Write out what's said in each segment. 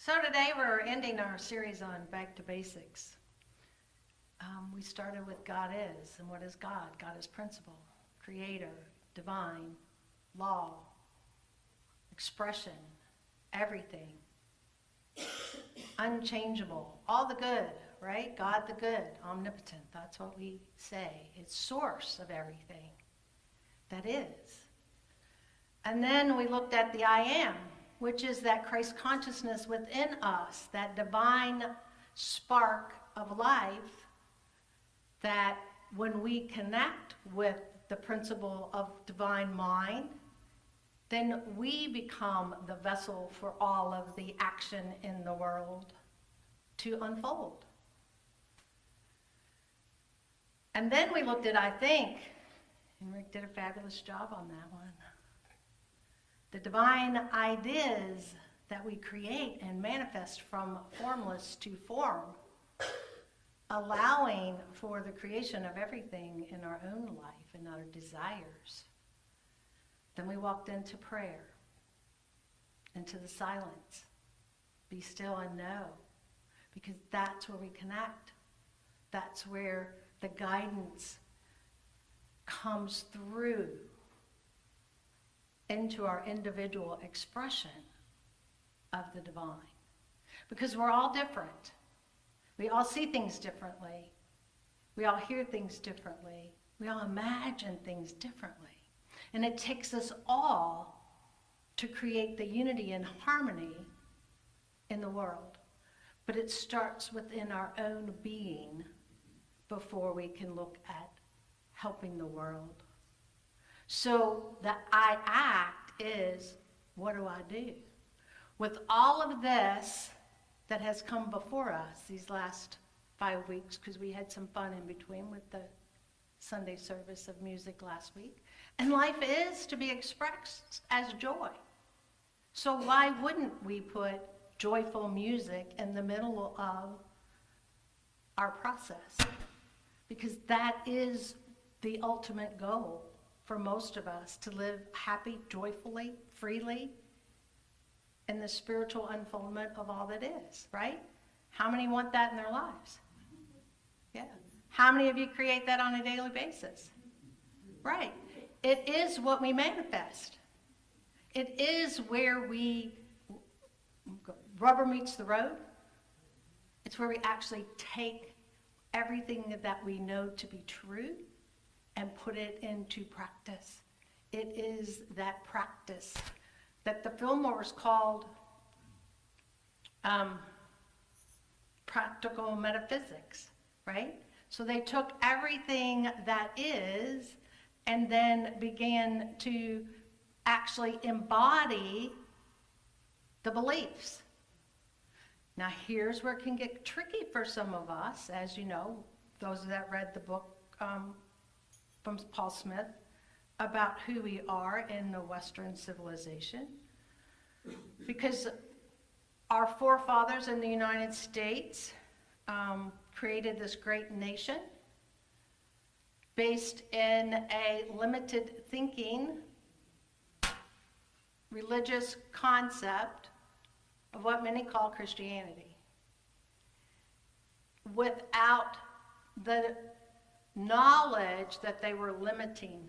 So today we're ending our series on Back to Basics. We started with God is, and what is God? God is principle, creator, divine, law, expression, everything, unchangeable, all the good, right? God the good, omnipotent, that's what we say. It's source of everything that is. And then we looked at the I am, which is that Christ consciousness within us, that divine spark of life, that when we connect with the principle of divine mind, then we become the vessel for all of the action in the world to unfold. And then we looked at I think, and Rick did a fabulous job on that one. The divine ideas that we create and manifest from formless to form, allowing for the creation of everything in our own life and our desires. Then we walked into prayer, into the silence. Be still and know, because that's where we connect. That's where the guidance comes through into our individual expression of the divine. Because we're all different. We all see things differently. We all hear things differently. We all imagine things differently. And it takes us all to create the unity and harmony in the world. But it starts within our own being before we can look at helping the world. So the I act is, what do I do? With all of this that has come before us these last 5 weeks, because we had some fun in between with the Sunday service of music last week. And life is to be expressed as joy. So why wouldn't we put joyful music in the middle of our process? Because that is the ultimate goal for most of us, to live happy, joyfully, freely, in the spiritual unfoldment of all that is, right? How many want that in their lives? Yeah. How many of you create that on a daily basis? Right. It is what we manifest. It is where rubber meets the road. It's where we actually take everything that we know to be true and put it into practice. It is that practice that the Fillmores called practical metaphysics, right? So they took everything that is and then began to actually embody the beliefs. Now here's where it can get tricky for some of us, as you know, those that read the book from Paul Smith about who we are in the Western civilization. Because our forefathers in the United States created this great nation based in a limited thinking, religious concept of what many call Christianity, without the knowledge that they were limiting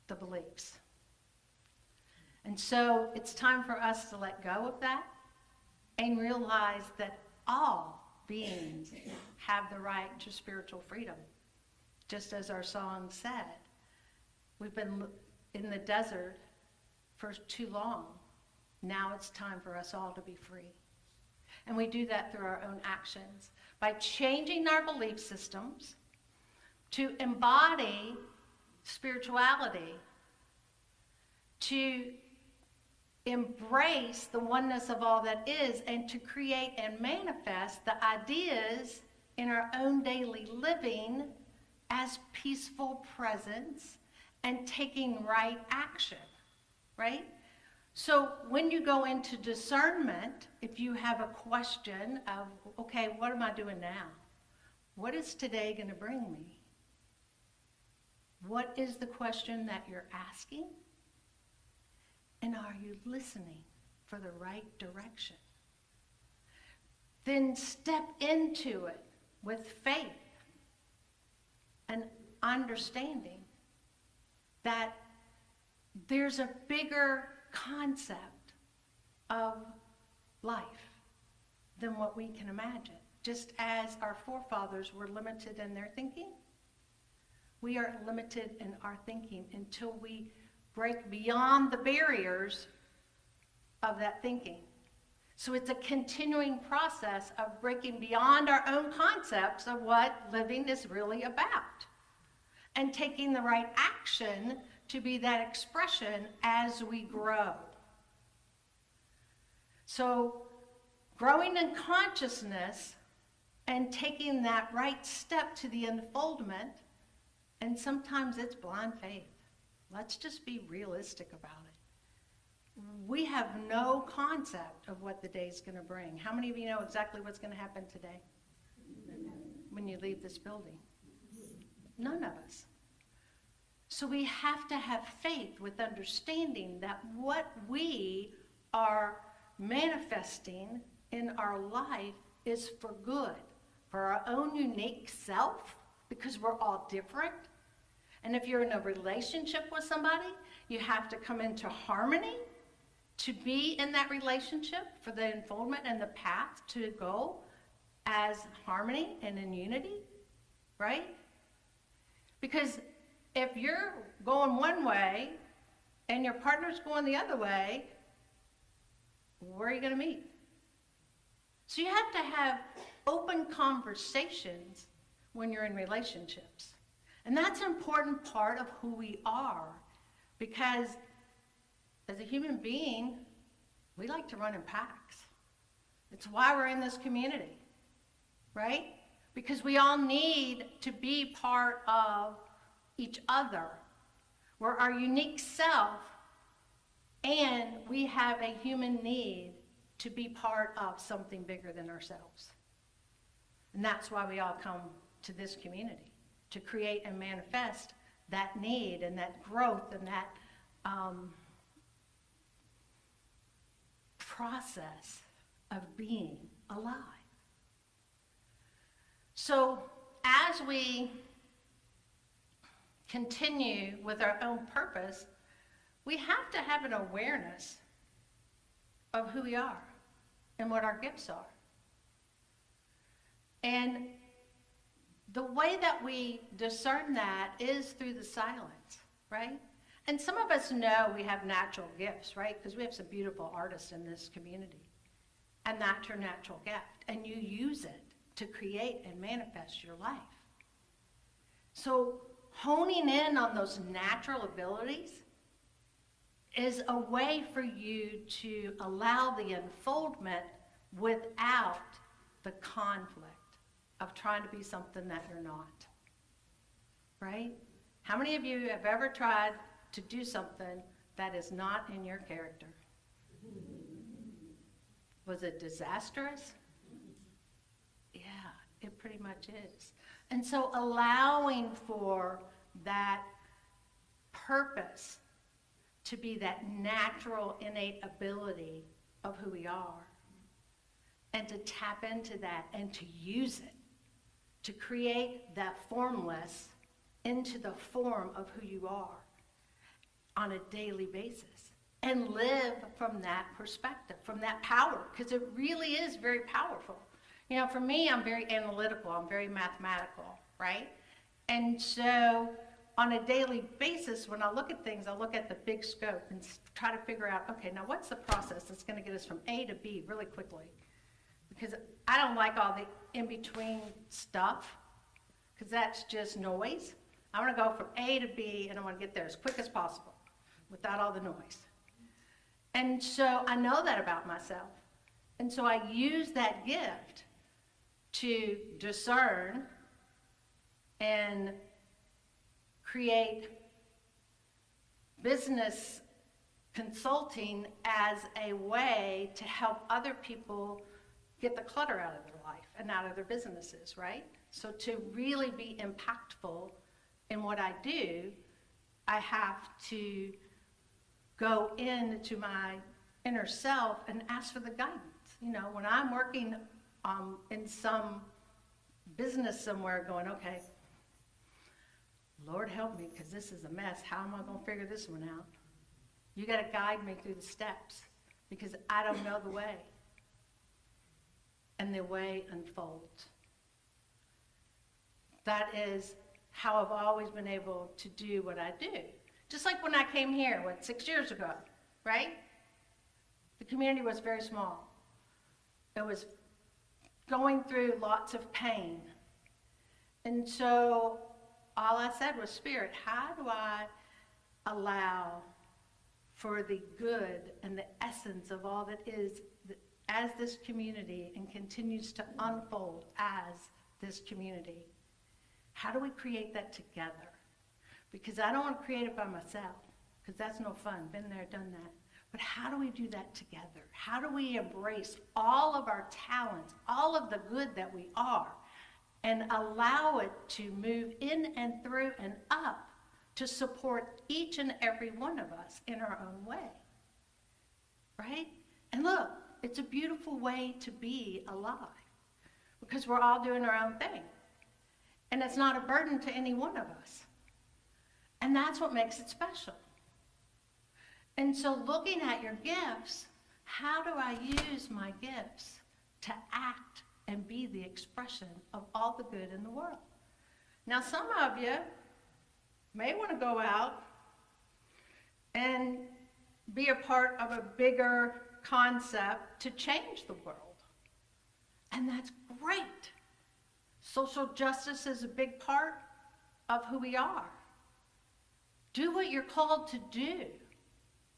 the beliefs. And so it's time for us to let go of that and realize that all beings have the right to spiritual freedom. Just as our song said, we've been in the desert for too long. Now it's time for us all to be free. And we do that through our own actions, by changing our belief systems to embody spirituality, to embrace the oneness of all that is, and to create and manifest the ideas in our own daily living as peaceful presence and taking right action, right? So when you go into discernment, if you have a question of, okay, what am I doing now? What is today going to bring me? What is the question that you're asking? And are you listening? for the right direction. Then step into it with faith and understanding that there's a bigger concept of life than what we can imagine. Just as our forefathers were limited in their thinking, we are limited in our thinking until we break beyond the barriers of that thinking. So it's a continuing process of breaking beyond our own concepts of what living is really about and taking the right action to be that expression as we grow. So growing in consciousness and taking that right step to the unfoldment, and sometimes it's blind faith. Let's just be realistic about it. We have no concept of what the day's going to bring. How many of you know exactly what's going to happen today when you leave this building? None of us. So we have to have faith with understanding that what we are manifesting in our life is for good, for our own unique self, because we're all different. And if you're in a relationship with somebody, you have to come into harmony to be in that relationship for the unfoldment and the path to go as harmony and in unity, right? Because if you're going one way and your partner's going the other way, where are you going to meet? So you have to have open conversations when you're in relationships. And that's an important part of who we are, because as a human being, we like to run in packs. It's why we're in this community, right? Because we all need to be part of each other. We're our unique self, and we have a human need to be part of something bigger than ourselves. And that's why we all come to this community, to create and manifest that need and that growth and that process of being alive. So as we continue with our own purpose, we have to have an awareness of who we are and what our gifts are. And the way that we discern that is through the silence, right? And some of us know we have natural gifts, right? Because we have some beautiful artists in this community. And that's your natural gift. And you use it to create and manifest your life. So honing in on those natural abilities is a way for you to allow the unfoldment without the conflict of trying to be something that you're not, right? How many of you have ever tried to do something that is not in your character? Was it disastrous? Yeah, it pretty much is. And so allowing for that purpose to be that natural, innate ability of who we are, and to tap into that and to use it, to create that formless into the form of who you are on a daily basis, and live from that perspective, from that power, because it really is very powerful. You know, for me, I'm very analytical, I'm very mathematical, right? And so on a daily basis, when I look at things, I look at the big scope and try to figure out, okay, now what's the process that's going to get us from A to B really quickly? Because I don't like all the in-between stuff, because that's just noise. I want to go from A to B, and I want to get there as quick as possible without all the noise. And so I know that about myself. And so I use that gift to discern and create business consulting as a way to help other people get the clutter out of their life and out of their businesses, right? So to really be impactful in what I do, I have to go into my inner self and ask for the guidance. You know, when I'm working in some business somewhere going, okay, Lord help me, because this is a mess. How am I going to figure this one out? You got to guide me through the steps, because I don't know the way. And the way unfolds. That is how I've always been able to do what I do. Just like when I came here, 6 years ago, right? The community was very small. It was going through lots of pain. And so all I said was, Spirit, how do I allow for the good and the essence of all that is as this community and continues to unfold as this community? How do we create that together? Because I don't want to create it by myself, because that's no fun. Been there, done that. But how do we do that together? How do we embrace all of our talents, all of the good that we are, and allow it to move in and through and up to support each and every one of us in our own way? Right? And look, it's a beautiful way to be alive, because we're all doing our own thing. And it's not a burden to any one of us. And that's what makes it special. And so looking at your gifts, how do I use my gifts to act and be the expression of all the good in the world? Now, some of you may want to go out and be a part of a bigger concept to change the world. And that's great. Social justice is a big part of who we are. Do what you're called to do,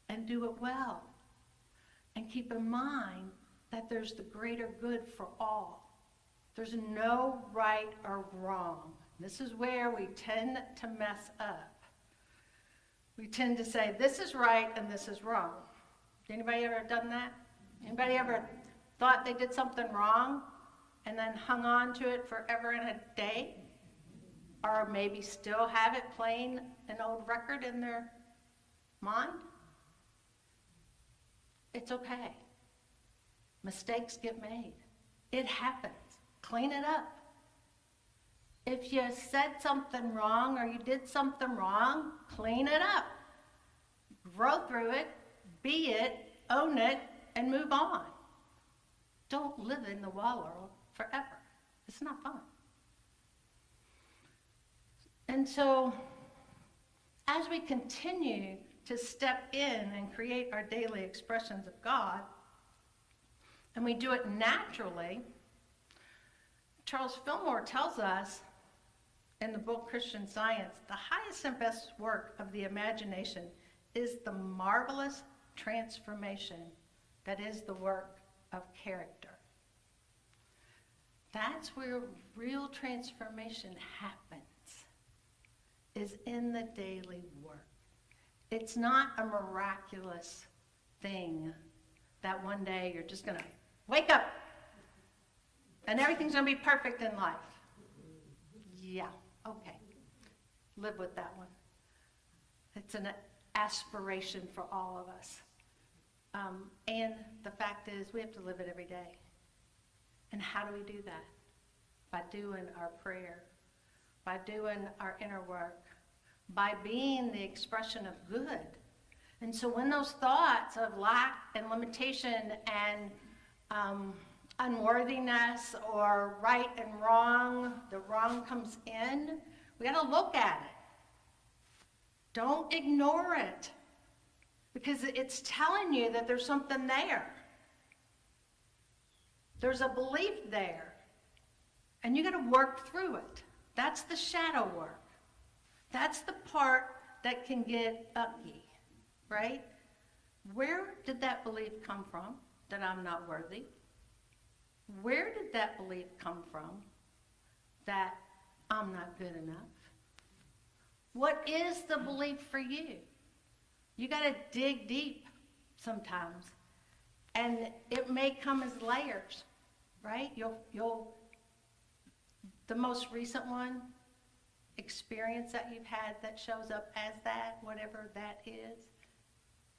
and do it well. And keep in mind that there's the greater good for all. There's no right or wrong. This is where we tend to mess up. We tend to say, this is right and this is wrong. Anybody ever done that? Anybody ever thought they did something wrong and then hung on to it forever and a day? Or maybe still have it playing an old record in their mind? It's okay. Mistakes get made. It happens. Clean it up. If you said something wrong or you did something wrong, clean it up. Grow through it, be it, own it, and move on. Don't live in the wallow forever. It's not fun. And so, as we continue to step in and create our daily expressions of God, and we do it naturally, Charles Fillmore tells us in the book Christian Science, the highest and best work of the imagination is the marvelous transformation that is the work of character. That's where real transformation happens, is in the daily work. It's not a miraculous thing that one day you're just going to wake up and everything's going to be perfect in life. Yeah, okay. Live with that one. It's an aspiration for all of us. And the fact is, we have to live it every day. And how do we do that? By doing our prayer, by doing our inner work, by being the expression of good. And so when those thoughts of lack and limitation and unworthiness or right and wrong, the wrong comes in, we got to look at it. Don't ignore it, because it's telling you that there's something there. There's a belief there, and you got to work through it. That's the shadow work. That's the part that can get ucky, right? Where did that belief come from, that I'm not worthy? Where did that belief come from, that I'm not good enough? What is the belief for you? You got to dig deep sometimes, and it may come as layers, right? The most recent one, experience that you've had that shows up as that, whatever that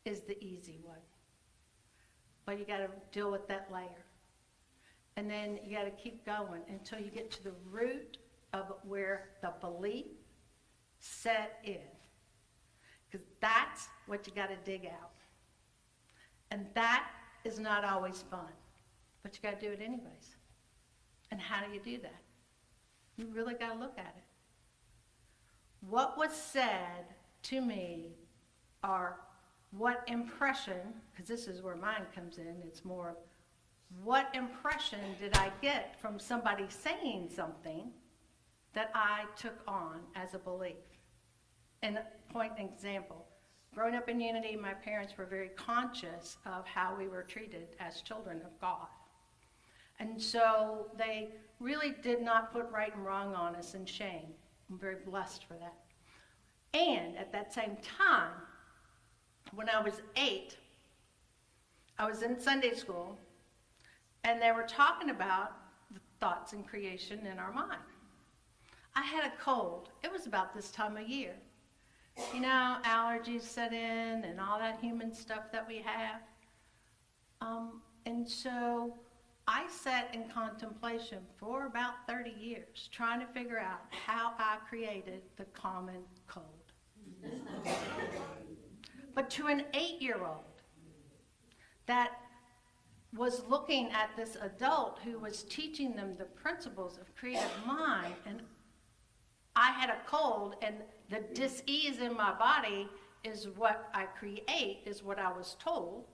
is the easy one. but you got to deal with that layer. And then you got to keep going until you get to the root of where the belief set in. Because that's what you got to dig out. And that is not always fun, but you got to do it anyways. And how do you do that? You really got to look at it. What was said to me, or what impression, because this is where mine comes in, it's more, what impression did I get from somebody saying something that I took on as a belief? And point an example. Growing up in Unity, my parents were very conscious of how we were treated as children of God. And so they really did not put right and wrong on us in shame. I'm very blessed for that. And at that same time, when I was 8, I was in Sunday school, and they were talking about the thoughts and creation in our mind. I had a cold. It was about this time of year. You know, allergies set in and all that human stuff that we have. And so I sat in contemplation for about 30 years, trying to figure out how I created the common cold. But to an 8-year-old that was looking at this adult who was teaching them the principles of creative mind, and I had a cold, and the dis-ease in my body is what I create, is what I was told.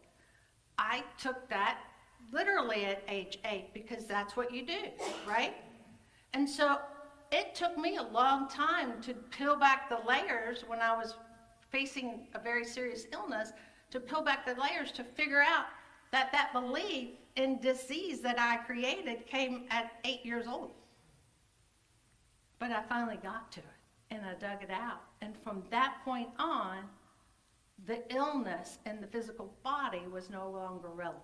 I took that literally at age 8 because that's what you do, right? And so it took me a long time to peel back the layers when I was facing a very serious illness, to peel back the layers to figure out that that belief in disease that I created came at 8 years old. But I finally got to it, and I dug it out. And from that point on, the illness in the physical body was no longer relevant,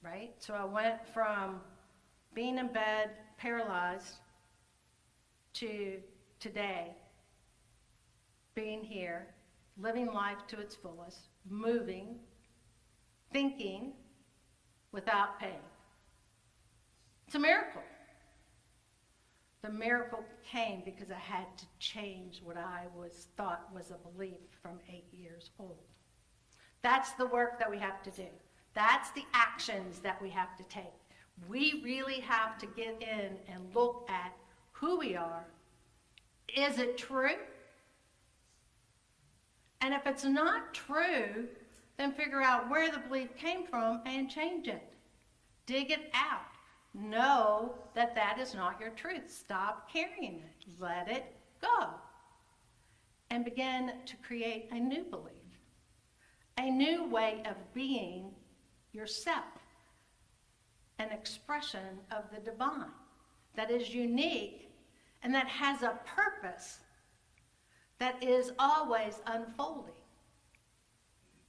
right? So I went from being in bed, paralyzed, to today, being here, living life to its fullest, moving, thinking without pain. It's a miracle. The miracle came because I had to change what I thought was a belief from 8 years old. That's the work that we have to do. That's the actions that we have to take. We really have to get in and look at who we are. Is it true? And if it's not true, then figure out where the belief came from and change it. Dig it out. Know that that is not your truth. Stop carrying it. Let it go. And begin to create a new belief. A new way of being yourself. An expression of the divine that is unique and that has a purpose that is always unfolding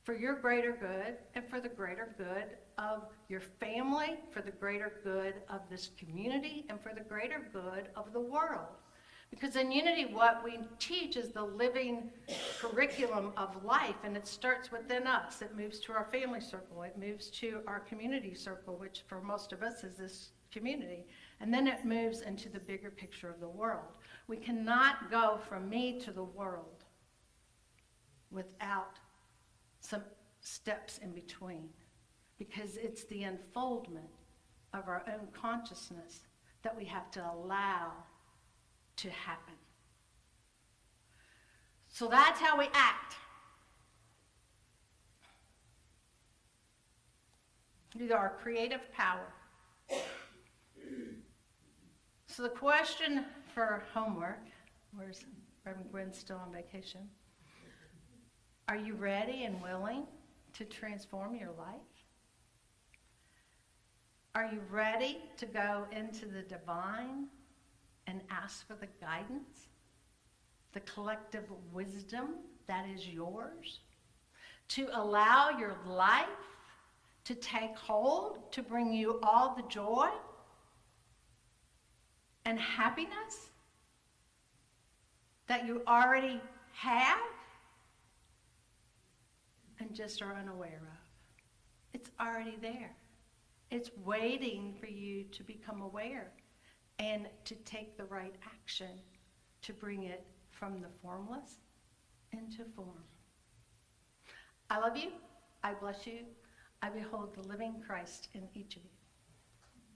for your greater good and for the greater good of your family, for the greater good of this community, and for the greater good of the world. Because in Unity, what we teach is the living curriculum of life, and it starts within us. It moves to our family circle. It moves to our community circle, which for most of us is this community. And then it moves into the bigger picture of the world. We cannot go from me to the world without some steps in between, because it's the unfoldment of our own consciousness that we have to allow to happen. So that's how we act. These are our creative power. So the question for homework, where's Reverend Gwen still on vacation? Are you ready and willing to transform your life? Are you ready to go into the divine and ask for the guidance, the collective wisdom that is yours, to allow your life to take hold, to bring you all the joy and happiness that you already have and just are unaware of? It's already there. It's waiting for you to become aware and to take the right action to bring it from the formless into form. I love you. I bless you. I behold the living Christ in each of you.